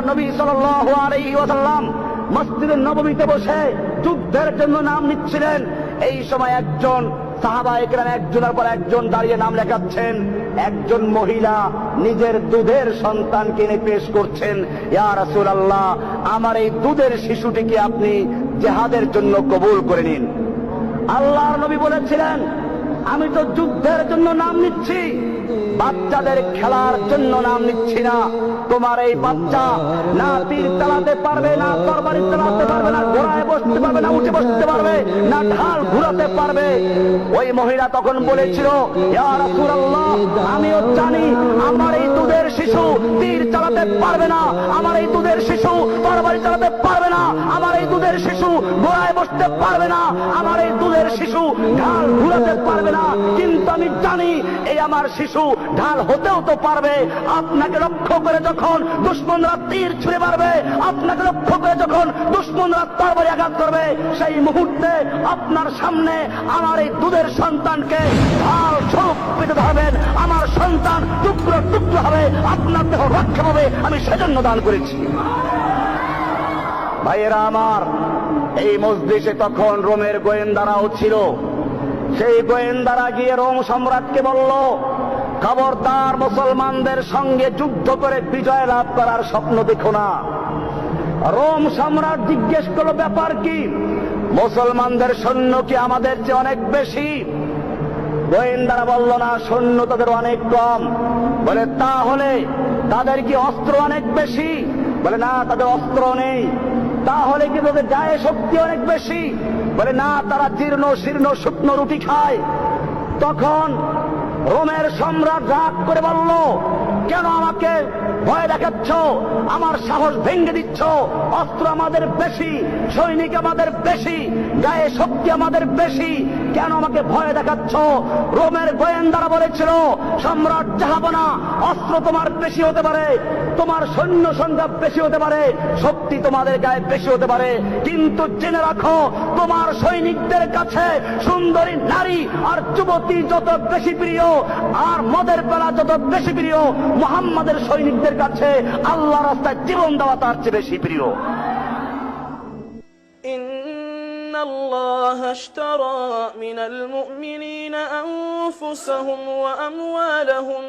আল্লাহর নবী সাল্লাল্লাহু আলাইহি ওয়াসাল্লাম মসজিদে নববীতে বসে যুদ্ধের জন্য নাম নিচ্ছিলেন। এই সময় একজন সাহাবায়ে কেরাম একজনের পর একজন দাঁড়িয়ে নাম লেখাচ্ছেন। একজন মহিলা নিজের দুধের সন্তানকে এনে পেশ করছেন, ইয়া রাসূলুল্লাহ, আমার এই দুধের শিশুটিকে আপনি জিহাদের জন্য কবুল করে নিন। আল্লাহর নবী বলেছিলেন, আমি তো যুদ্ধের জন্য নাম নিচ্ছি, বাচ্চাদের খেলার জন্য নাম নিচ্ছি না। তোমার এই বাচ্চা না তীর চালাতে পারবে, না তরবারি চালাতে পারবে, না ঘোড়ায় বসতে পারবে, না উঠে বসতে পারবে, না ঢাল ঘুরাতে পারবে। ওই মহিলা তখন বলেছিল, ইয়া রাসূলুল্লাহ, আমিও জানি আমার এই দুধের শিশু তীর চালাতে পারবে না, আমার এই দুধের শিশু তরবারি চালাতে পারবে না, আমার এই দুধের শিশু ঘোড়ায় বসতে পারবে না, আমার এই দুধের শিশু ঢাল ঘুরাতে পারবে না। কিন্তু আমি জানি এই আমার শিশু ঢাল হতেও তো পারবে। আপনাকে লক্ষ্য করে যখন দুশমনরা তীর ছুঁড়ে মারবে, আপনাকে লক্ষ্য করে যখন দুশমনরা তরবারি আঘাত করবে, সেই মুহূর্তে আপনার সামনে আমার এই দুধের সন্তানকে ঢাল স্বরূপ পেতে ধরবেন, আমার সন্তান টুকরো টুকরো হবে, আপনার দেহ রক্ষা হবে, আমি সেজন্য দান করেছি। ভাইয়েরা আমার, এই মজলিসে তখন রোমের গোয়েন্দারাও ছিল। সেই গোয়েন্দারা গিয়ে রোম সম্রাটকে বলল, খবরদার, মুসলমানদের সঙ্গে যুদ্ধ করে বিজয় লাভ করার স্বপ্ন দেখো না। রোম সম্রাট জিজ্ঞেস করলো, ব্যাপার কি? মুসলমানদের সৈন্য কি আমাদের চেয়ে অনেক বেশি? গোয়েন্দারা বলল, না, সৈন্য তাদের অনেক কম। বলে, তাহলে তাদের কি অস্ত্র অনেক বেশি? বলে, না, তাদের অস্ত্র নেই। তাহলে কি তাদের গায়ে শক্তি অনেক বেশি? বলে, না, তারা জীর্ণ শীর্ণ শুকনো রুটি খায়। তখন রোমের সম্রাট রাগ করে বলল, কেন আমাকে ভয় দেখাচ্ছ? আমার সাহস ভেঙে দিচ্ছ। অস্ত্র আমাদের বেশি, সৈনিক আমাদের বেশি, গায়ে শক্তি আমাদের বেশি, কেন আমাকে ভয় দেখাচ্ছ? রোমের গোয়েন্দারা বলেছিল, সম্রাট জাহাপনা, অস্ত্র তোমার বেশি হতে পারে, তোমার সৈন্য সংখ্যা বেশি হতে পারে, শক্তি তোমাদের গায়ে বেশি হতে পারে, কিন্তু জেনে রাখো, তোমার সৈনিকদের কাছে সুন্দরী নারী আর যুবতী যত বেশি প্রিয়, আর মদের পেলা যত বেশি প্রিয়, মুহাম্মাদের সৈনিকদের কাছে আল্লাহ রাস্তায় জীবন দেওয়া তার চেয়ে বেশি প্রিয়। إن الله اشترى من المؤمنين أنفسهم وأموالهم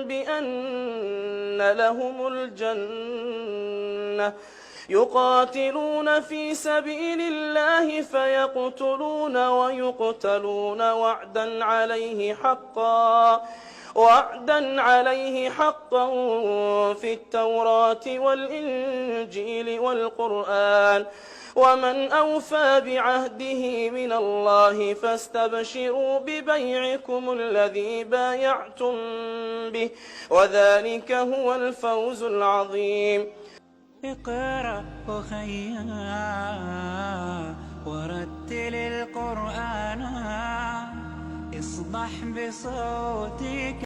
بأن لهم الجنة يقاتلون في سبيل الله فيقتلون ويقتلون وعدا عليه حقا في التوراة والإنجيل والقرآن ومن أوفى بعهده من الله فاستبشروا ببيعكم الذي بايعتم به وذلك هو الفوز العظيم. اقرأ أخيا ورتل القرآن اصبح بصوتك